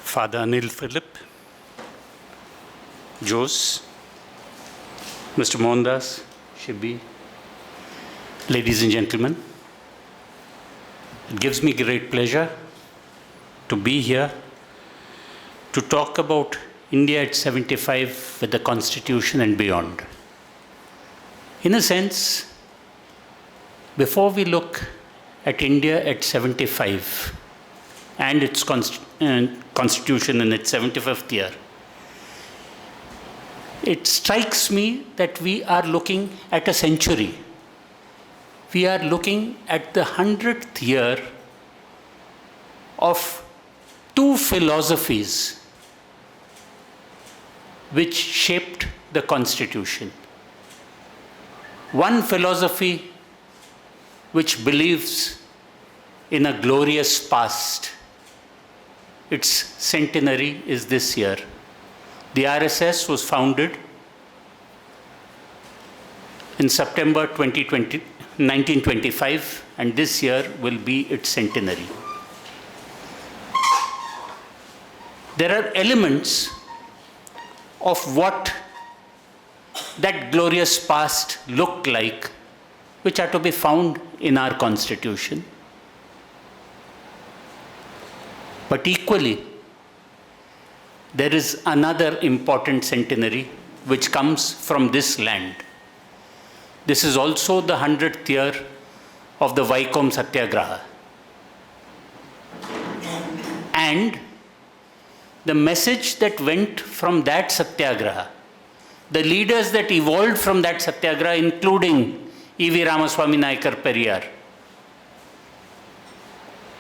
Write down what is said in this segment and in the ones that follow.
Father Anil Philip, Jose, Mr. Mohandas, Shri, ladies and gentlemen, it gives me great pleasure to be here to talk about India at 75 with the Constitution and beyond. In a sense, before we look at India at 75 and its Constitution in its 75th year, it strikes me that we are looking at a century. We are looking at the 100th year of two philosophies which shaped the Constitution. One philosophy which believes in a glorious past. Its centenary is this year. The RSS was founded in September 1925, and this year will be its centenary. There are elements of what that glorious past looked like, which are to be found in our Constitution. But equally, there is another important centenary which comes from this land. This is also the 100th year of the Vaikom Satyagraha. And the message that went from that Satyagraha, the leaders that evolved from that Satyagraha, including E.V. Ramaswamy Naikar Periyar,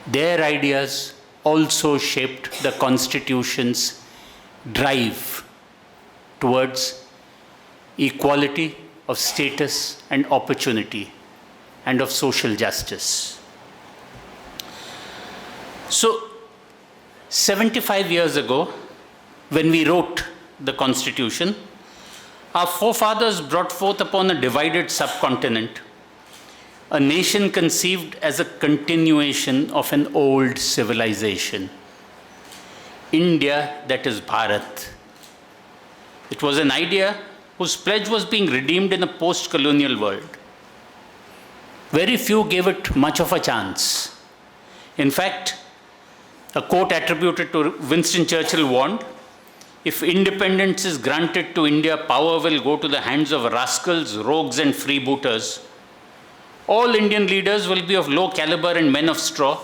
their ideas also shaped the Constitution's drive towards equality of status and opportunity and of social justice. So, 75 years ago, when we wrote the Constitution, our forefathers brought forth upon a divided subcontinent a nation conceived as a continuation of an old civilization. India, that is Bharat. It was an idea whose pledge was being redeemed in a post-colonial world. Very few gave it much of a chance. In fact, a quote attributed to Winston Churchill warned, "If independence is granted to India, power will go to the hands of rascals, rogues and freebooters. All Indian leaders will be of low caliber and men of straw.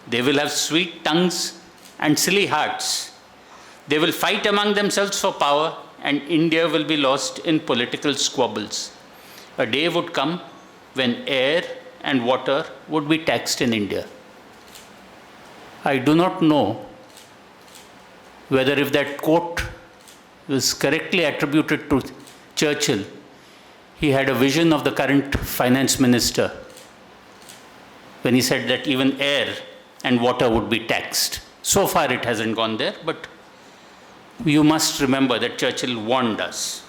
They will have sweet tongues and silly hearts. They will fight among themselves for power, and India will be lost in political squabbles. A day would come when air and water would be taxed in India." I do not know whether if that quote was correctly attributed to Churchill, he had a vision of the current finance minister when he said that even air and water would be taxed. So far it hasn't gone there, but you must remember that Churchill warned us.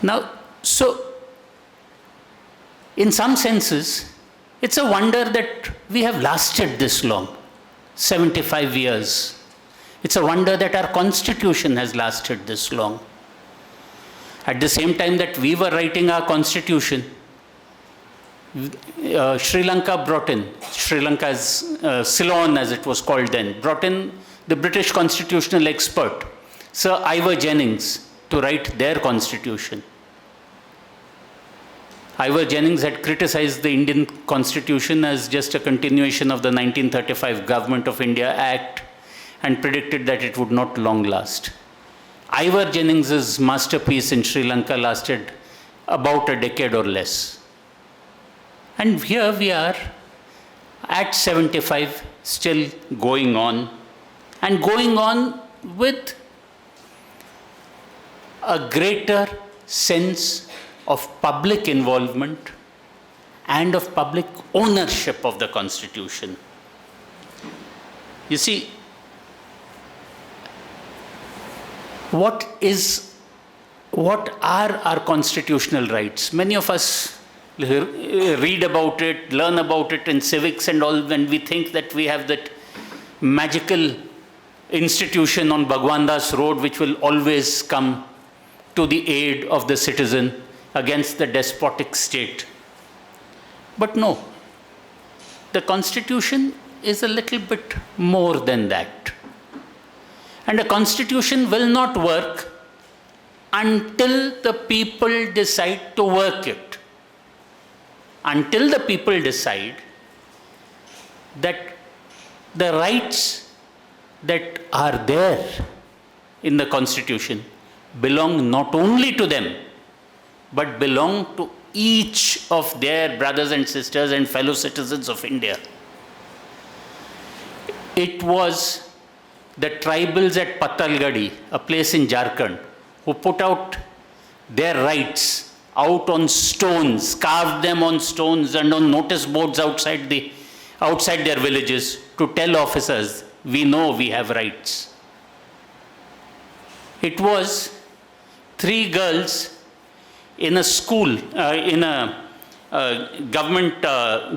Now, so in some senses, it's a wonder that we have lasted this long, 75 years. It's a wonder that our Constitution has lasted this long. At the same time that we were writing our Constitution, Sri Lanka brought in, Sri Lanka's Ceylon as it was called then, brought in the British constitutional expert, Sir Ivor Jennings, to write their Constitution. Ivor Jennings had criticized the Indian Constitution as just a continuation of the 1935 Government of India Act and predicted that it would not long last. Ivor Jennings' masterpiece in Sri Lanka lasted about a decade or less. And here we are at 75, still going on, and going on with a greater sense of public involvement and of public ownership of the Constitution. You see, what are our constitutional rights? Many of us read about it, learn about it in civics and all, when we think that we have that magical institution on Bhagwandas Road which will always come to the aid of the citizen against the despotic state. But no, the Constitution is a little bit more than that. And a Constitution will not work until the people decide to work it. Until the people decide that the rights that are there in the Constitution belong not only to them, but belong to each of their brothers and sisters and fellow citizens of India. It was the tribals at Patalgadi, a place in Jharkhand, who put out their rights out on stones, carved them on stones and on notice boards outside their villages to tell officers, we know we have rights. It was 3 girls in a school, in a government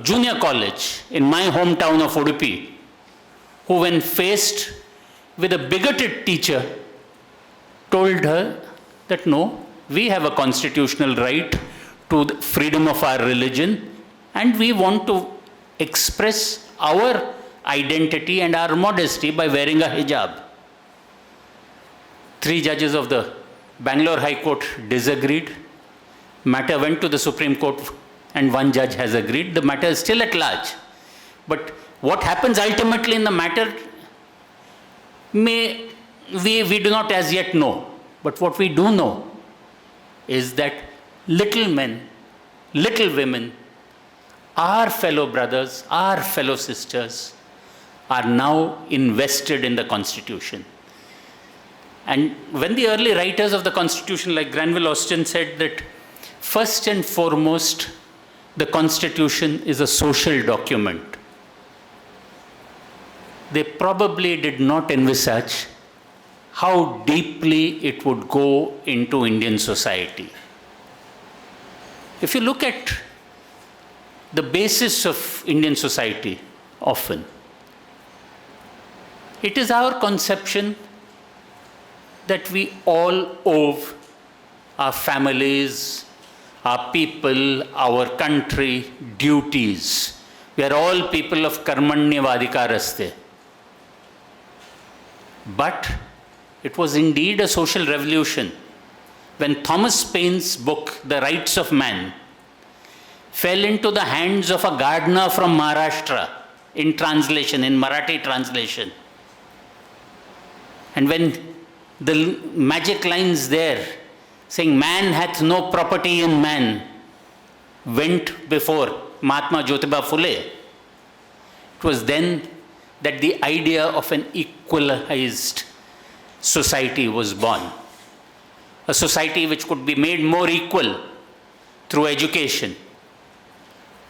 junior college in my hometown of Udupi, who when faced with a bigoted teacher, told her that no, we have a constitutional right to the freedom of our religion and we want to express our identity and our modesty by wearing a hijab. 3 judges of the Bangalore High Court disagreed. Matter went to the Supreme Court and 1 judge has agreed. The matter is still at large. But what happens ultimately in the matter, we do not as yet know. But what we do know is that little men, little women, our fellow brothers, our fellow sisters are now invested in the Constitution. And when the early writers of the Constitution like Granville Austin said that first and foremost, the Constitution is a social document, they probably did not envisage how deeply it would go into Indian society. If you look at the basis of Indian society, often, it is our conception that we all owe our families, our people, our country, duties. We are all people of karmanya vadikaraste. But it was indeed a social revolution when Thomas Paine's book, The Rights of Man, fell into the hands of a gardener from Maharashtra in translation, in Marathi translation. And when the magic lines there saying man hath no property in man went before Mahatma Jyotiba Phule, it was then that the idea of an equalized society was born. A society which could be made more equal through education,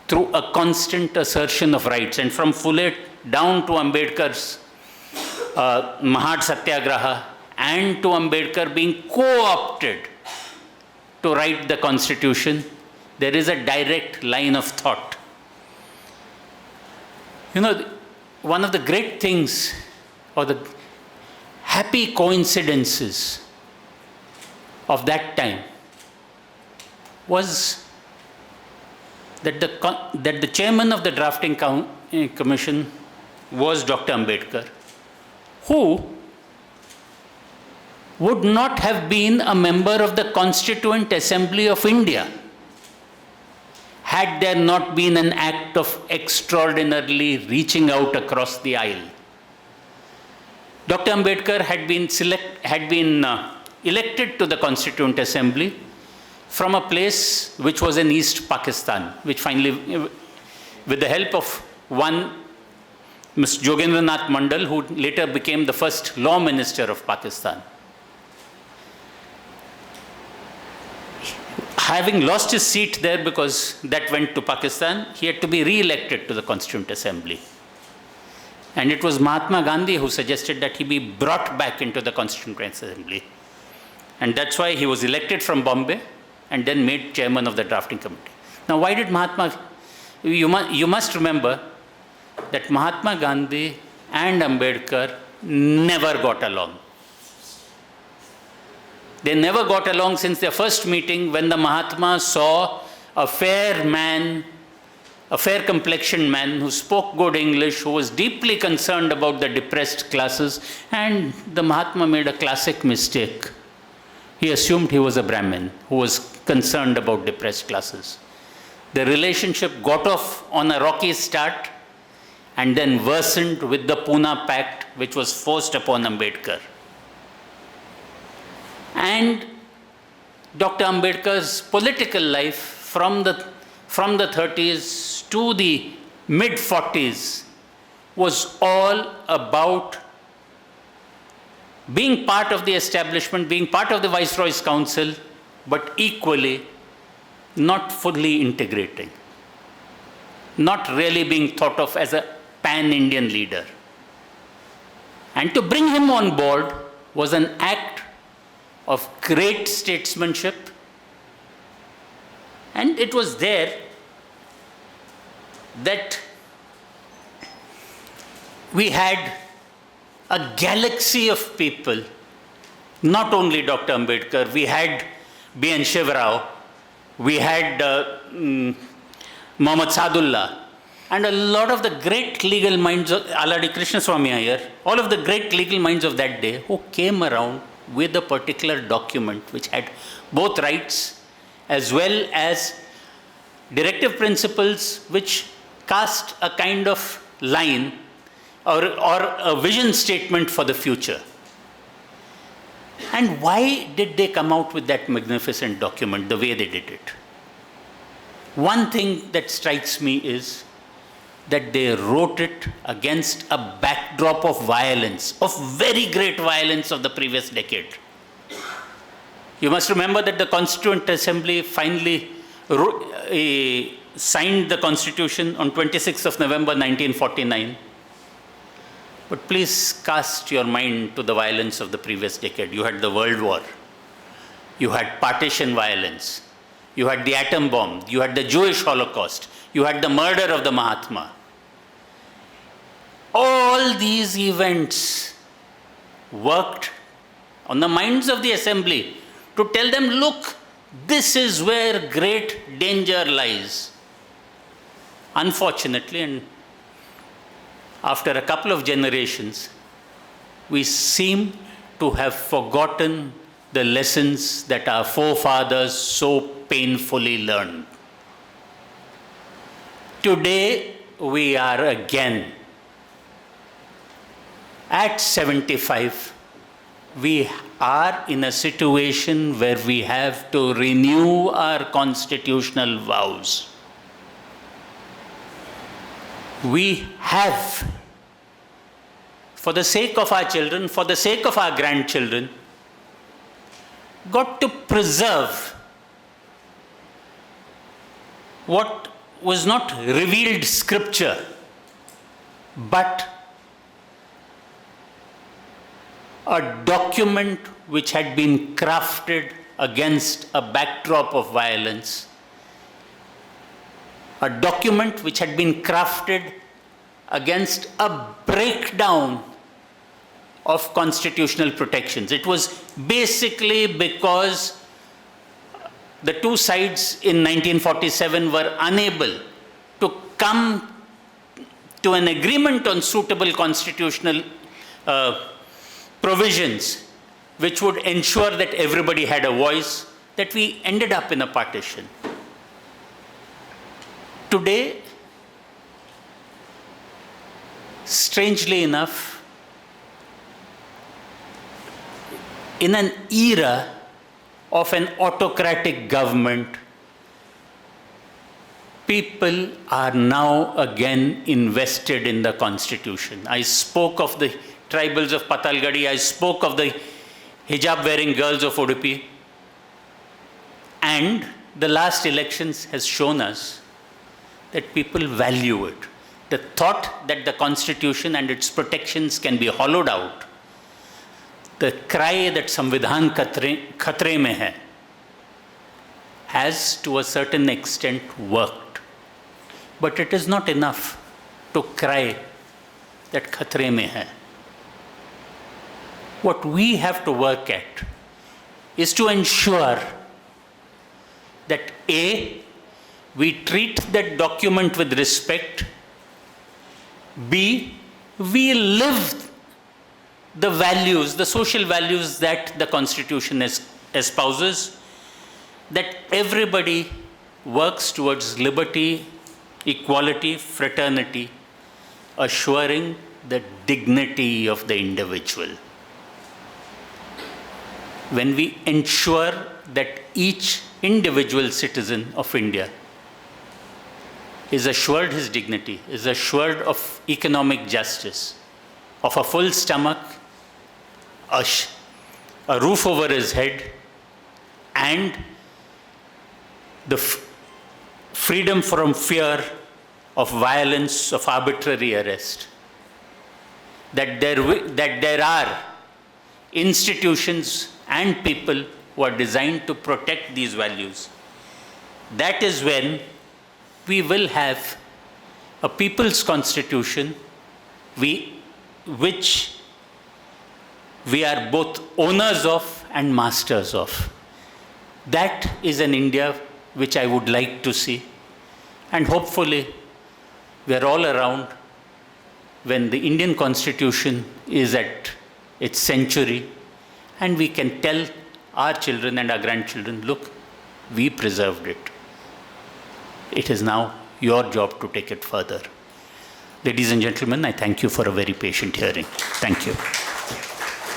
through a constant assertion of rights. And from Phule down to Ambedkar's Mahad Satyagraha and to Ambedkar being co-opted to write the Constitution, there is a direct line of thought. You know, one of the great things or the happy coincidences of that time was that the chairman of the drafting commission was Dr. Ambedkar, who would not have been a member of the Constituent Assembly of India had there not been an act of extraordinarily reaching out across the aisle. Dr. Ambedkar had been elected to the Constituent Assembly from a place which was in East Pakistan, which finally, with the help of one Mr. Jogendranath Mandal, who later became the first law minister of Pakistan. Having lost his seat there because that went to Pakistan, he had to be re-elected to the Constituent Assembly. And it was Mahatma Gandhi who suggested that he be brought back into the Constituent Assembly. And that's why he was elected from Bombay and then made chairman of the drafting committee. Now, why did you must remember that Mahatma Gandhi and Ambedkar never got along. They never got along since their first meeting, when the Mahatma saw a fair man, a fair complexioned man who spoke good English, who was deeply concerned about the depressed classes, and the Mahatma made a classic mistake. He assumed he was a Brahmin who was concerned about depressed classes. The relationship got off on a rocky start and then worsened with the Pune Pact, which was forced upon Ambedkar. And Dr. Ambedkar's political life from the 30s to the mid-40s was all about being part of the establishment, being part of the Viceroy's Council, but equally not fully integrating, not really being thought of as a pan-Indian leader. And to bring him on board was an act of great statesmanship, and it was there that we had a galaxy of people, not only Dr. Ambedkar, we had B.N. Shivrao, we had Muhammad Sadullah, and a lot of the great legal minds, Aladi Krishnaswamy Iyer, all of the great legal minds of that day who came around with a particular document which had both rights as well as directive principles which cast a kind of line or a vision statement for the future. And why did they come out with that magnificent document the way they did it? One thing that strikes me is that they wrote it against a backdrop of violence, of very great violence of the previous decade. You must remember that the Constituent Assembly finally signed the Constitution on 26th of November 1949. But please cast your mind to the violence of the previous decade. You had the World War. You had partition violence. You had the atom bomb. You had the Jewish Holocaust. You had the murder of the Mahatma. All these events worked on the minds of the assembly to tell them, look, this is where great danger lies. Unfortunately, and after a couple of generations, we seem to have forgotten the lessons that our forefathers so painfully learned. Today, we are again at 75. We are in a situation where we have to renew our constitutional vows. We have, for the sake of our children, for the sake of our grandchildren, got to preserve what was not revealed scripture, but a document which had been crafted against a backdrop of violence, a document which had been crafted against a breakdown of constitutional protections. It was basically because the two sides in 1947 were unable to come to an agreement on suitable constitutional provisions which would ensure that everybody had a voice, that we ended up in a partition. Today, strangely enough, in an era of an autocratic government, people are now again invested in the Constitution. I spoke of the tribals of Patalgadi, I spoke of the hijab-wearing girls of Udupi, and the last elections has shown us that people value it. The thought that the Constitution and its protections can be hollowed out, the cry that Samvidhan khatre mein hai, has to a certain extent worked. But it is not enough to cry that खतरे में है. What we have to work at is to ensure that A, we treat that document with respect, B, we live the values, the social values that the Constitution espouses, that everybody works towards liberty, equality, fraternity, assuring the dignity of the individual. When we ensure that each individual citizen of India is assured his dignity, is assured of economic justice, of a full stomach, a roof over his head, and the freedom from fear of violence, of arbitrary arrest, that there are institutions and people who are designed to protect these values, that is when we will have a people's constitution which we are both owners of and masters of. That is an India which I would like to see, and hopefully we are all around when the Indian Constitution is at its century, and we can tell our children and our grandchildren, look, we preserved it. It is now your job to take it further. Ladies and gentlemen, I thank you for a very patient hearing. Thank you.